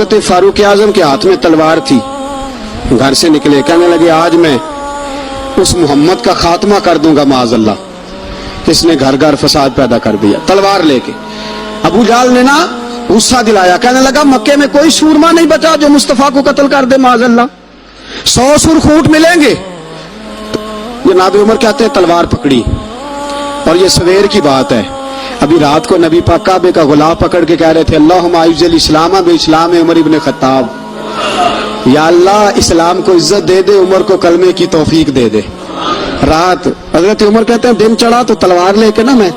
حضرت فاروق اعظم کے ہاتھ میں تلوار تھی، گھر سے نکلے، کہنے لگے آج میں اس محمد کا خاتمہ کر دوں گا معاذ اللہ، اس نے گھر گھر فساد پیدا کر دیا تلوار لے کے۔ ابو جہل نے نا غصہ دلایا، کہنے لگا مکے میں کوئی سورما نہیں بچا جو مصطفیٰ کو قتل کر دے معاذ اللہ، 100 سرخوٹ ملیں گے۔ جناب عمر کہتے ہیں تلوار پکڑی، اور یہ سویر کی بات ہے، ابھی رات کو نبی پاک کعبے کا غلاف پکڑ کے کہہ رہے تھے اللہم اعز الاسلام باسلام عمر ابن خطاب، یا اللہ اسلام کو عزت دے دے، عمر کو کلمے کی توفیق دے دے۔ رات حضرت عمر کہتے ہیں دن چڑھا تو تلوار لے کے نا میں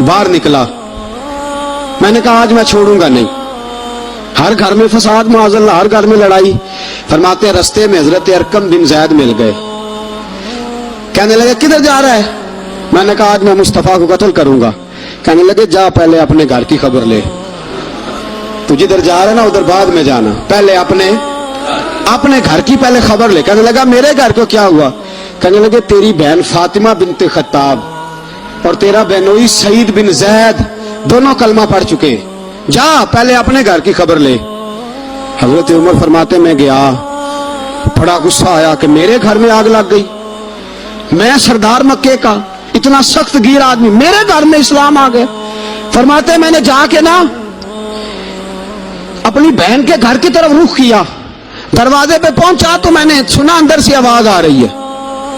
باہر نکلا، میں نے کہا آج میں چھوڑوں گا نہیں، ہر گھر میں فساد معاذ اللہ، ہر گھر میں لڑائی۔ فرماتے ہیں رستے میں حضرت ارقم بن زید مل گئے، کہنے لگے کدھر جا رہا ہے؟ میں نے کہا آج میں مصطفیٰ کو قتل کروں گا۔ کہنے لگے جا پہلے اپنے گھر کی خبر لے، تو جدھر جا رہا ہے نا ادھر بعد میں جانا، پہلے اپنے گھر کی پہلے خبر لے۔ کہنے لگا میرے گھر کو کیا ہوا؟ کہنے لگے تیری بہن فاطمہ بنت خطاب اور تیرا بہنوئی سعید بن زید دونوں کلمہ پڑھ چکے، جا پہلے اپنے گھر کی خبر لے۔ حضرت عمر فرماتے میں گیا، بڑا غصہ آیا کہ میرے گھر میں آگ لگ گئی، میں سردار مکے کا اتنا سخت گیر آدمی، میرے گھر میں اسلام آ گئے۔ فرماتے میں نے جا کے نا اپنی بہن کے گھر کی طرف رخ کیا، دروازے پہ پہنچا تو میں نے سنا اندر سے آواز آ رہی ہے،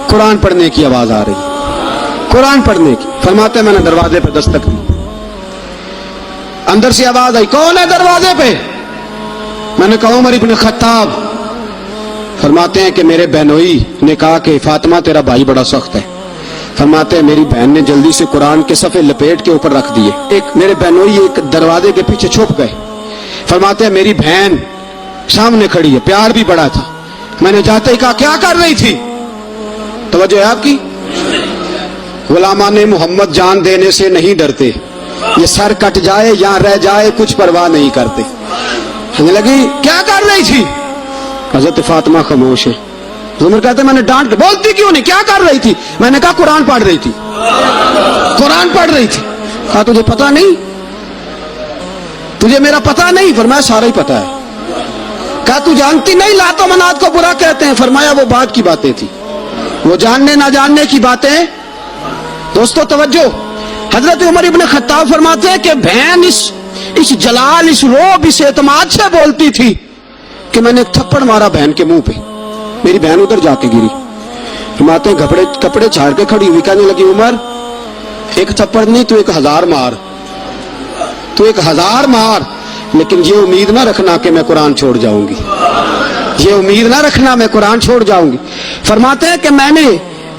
قرآن پڑھنے کی آواز آ رہی ہے، قرآن پڑھنے کی۔ فرماتے میں نے دروازے پہ دستک دی، اندر سے آواز آئی کون ہے دروازے پہ؟ میں نے کہا عمر ابن خطاب۔ فرماتے ہیں کہ میرے بہنوئی نے کہا کہ فاطمہ تیرا بھائی بڑا سخت ہے۔ فرماتے ہیں میری بہن نے جلدی سے قرآن کے صفحے لپیٹ کے اوپر رکھ دیے، ایک میرے بہنوئی ایک دروازے کے پیچھے چھپ گئے۔ فرماتے ہیں میری بہن سامنے کھڑی ہے، پیار بھی بڑا تھا، میں نے جاتے ہی کہا کیا کر رہی تھی؟ توجہ ہے آپ کی؟ غلامان محمد جان دینے سے نہیں ڈرتے، یہ سر کٹ جائے یا رہ جائے کچھ پرواہ نہیں کرتے۔ کہنے لگی کیا کر رہی تھی؟ حضرت فاطمہ خاموش ہے۔ عمر کہتے میں نے ڈانٹ، بولتی کیوں نہیں، کیا کر رہی تھی؟ میں نے کہا قرآن پڑھ رہی تھی، قرآن پڑھ رہی تھی۔ کہا تجھے پتا نہیں، تجھے میرا پتا نہیں؟ فرمایا سارا ہی پتا ہے۔ کہا تو جانتی نہیں لات و منات کو برا کہتے ہیں؟ فرمایا وہ بات کی باتیں تھی، وہ جاننے نہ جاننے کی باتیں۔ دوستو توجہ، حضرت عمر ابن خطاب فرماتے ہیں کہ بہن اس جلال، اس روب، اس اعتماد سے بولتی تھی کہ میں نے تھپڑ مارا بہن کے منہ پہ، میری بہن ادھر جا کے گری۔ فرماتے ہیں کپڑے چھاڑ کے کھڑی ہوئی، کہنے لگی عمر ایک تھپڑ نہیں تو 1000 مار، تو 1000 مار، لیکن یہ امید نہ رکھنا کہ میں قرآن چھوڑ جاؤں گی، یہ امید نہ رکھنا میں قرآن چھوڑ جاؤں گی۔ فرماتے ہیں کہ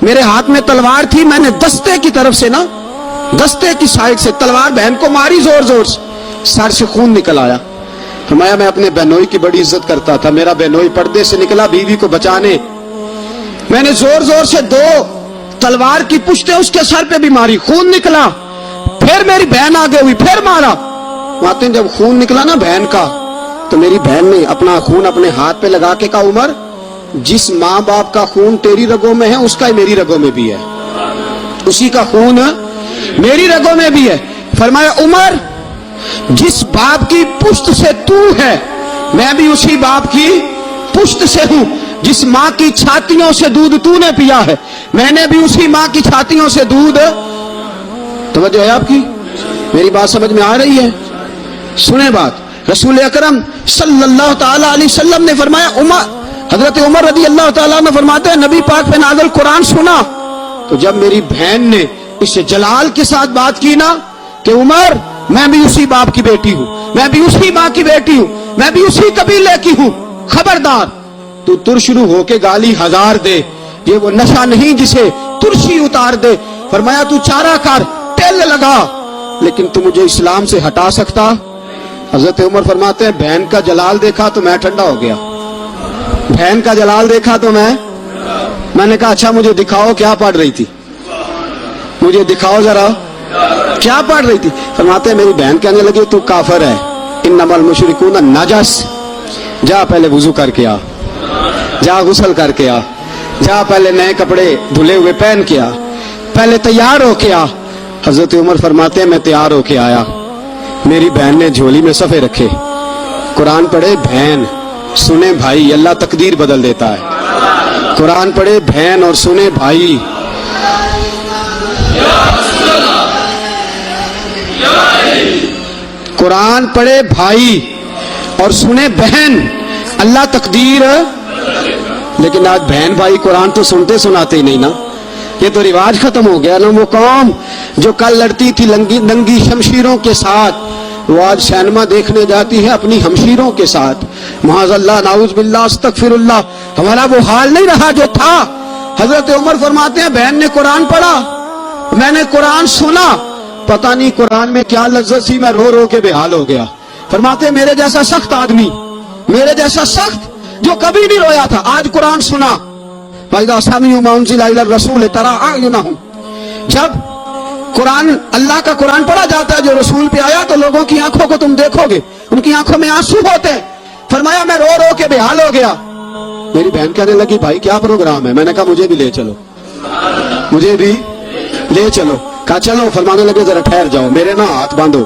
میرے ہاتھ میں تلوار تھی، میں نے دستے کی طرف سے نا، دستے کی سائڈ سے تلوار بہن کو ماری زور زور سے، سر سے خون نکل آیا۔ فرمایا میں اپنے بہنوئی کی بڑی عزت کرتا تھا، میرا بہنوئی پردے سے نکلا بیوی کو بچانے، میں نے زور زور سے 2 تلوار کی پشتیں اس کے سر پہ بھی ماری، خون نکلا، پھر میری بہن آگے ہوئی، پھر مارا۔ ماتے جب خون نکلا نا بہن کا تو میری بہن نے اپنا خون اپنے ہاتھ پہ لگا کے کہا عمر جس ماں باپ کا خون تیری رگوں میں ہے اس کا ہی میری رگوں میں بھی ہے، اسی کا خون میری رگوں میں بھی ہے۔ فرمایا عمر جس باپ کی پشت سے تو ہے میں بھی اسی باپ کی پشت سے ہوں، جس ماں کی چھاتیوں سے دودھ تو نے پیا ہے میں نے بھی اسی ماں کی چھاتیوں سے دودھ۔ توجہ ہے آپ کی؟ میری بات سمجھ میں آ رہی ہے؟ سنیں بات، رسول اکرم صلی اللہ تعالی علیہ وسلم نے فرمایا، حضرت عمر رضی اللہ تعالیٰ عنہ فرماتے ہیں نبی پاک پہ نازل قرآن سنا تو جب میری بہن نے اس جلال کے ساتھ بات کی نا کہ عمر میں بھی اسی باپ کی بیٹی ہوں، میں بھی اسی ماں کی بیٹی ہوں، میں بھی اسی قبیلے کی ہوں، خبردار تو ترشرو ہو کے گالی 1000 دے، یہ وہ نشہ نہیں جسے ترشی اتار دے۔ فرمایا تو چارہ کر، تیل لگا، لیکن تو مجھے اسلام سے ہٹا سکتا؟ حضرت عمر فرماتے ہیں بہن کا جلال دیکھا تو میں ٹھنڈا ہو گیا، بہن کا جلال دیکھا تو میں نے کہا اچھا مجھے دکھاؤ کیا پڑھ رہی تھی، مجھے دکھاؤ ذرا کیا پڑھ رہی تھی۔ فرماتے ہیں میری بہن کہنے لگی تو کافر ہے، انما المشرکون نجس، جا پہلے وضو کر کے آ، جا غسل کر کے آ، جا پہلے نئے کپڑے دھلے ہوئے پہن کے آ، پہلے تیار ہو کے آ۔ حضرت عمر فرماتے ہیں میں تیار ہو کے آیا، میری بہن نے جھولی میں صفحے رکھے، قرآن پڑھے بہن، سنے بھائی، اللہ تقدیر بدل دیتا ہے. قرآن پڑھے بہن اور سنے بھائی. قرآن پڑھے بھائی اور سنے بہن، اللہ تقدیر. لیکن آج بہن بھائی قرآن تو سنتے سناتے ہی نہیں نا. یہ تو رواج ختم ہو گیا نا. وہ قوم جو کل لڑتی تھی ننگی شمشیروں کے ساتھ، وہ آج سینما دیکھنے جاتی ہے اپنی ہمشیروں کے ساتھ. معاذ اللہ، نعوذ باللہ، استغفر اللہ. ہمارا وہ حال نہیں رہا جو تھا. حضرت عمر فرماتے ہیں بہن نے قرآن پڑھا، میں نے قرآن سنا، پتہ نہیں قرآن میں کیا لذت سی، میں رو رو کے بے حال ہو گیا. فرماتے ہیں میرے جیسا سخت آدمی، میرے جیسا سخت جو کبھی نہیں رویا تھا، آج قرآن سنا. فَإِذَا سَمِعُوا مَا أُنزِلَ إِلَى الرَّسُولِ تَرَىٰ أَعْيُنَهُمْ. جب قرآن، اللہ کا قرآن پڑھا جاتا ہے جو رسول پہ آیا، تو لوگوں کی آنکھوں کو تم دیکھو گے، ان کی آنکھوں میں آنسو ہوتے ہیں. فرمایا میں رو رو کے بے حال ہو گیا. میری بہن کہنے لگی بھائی کیا پروگرام ہے؟ میں نے کہا مجھے بھی لے چلو، مجھے بھی لے چلو. کہا چلو. فرمانے لگے ذرا ٹھہر جاؤ، میرے نا ہاتھ باندھو.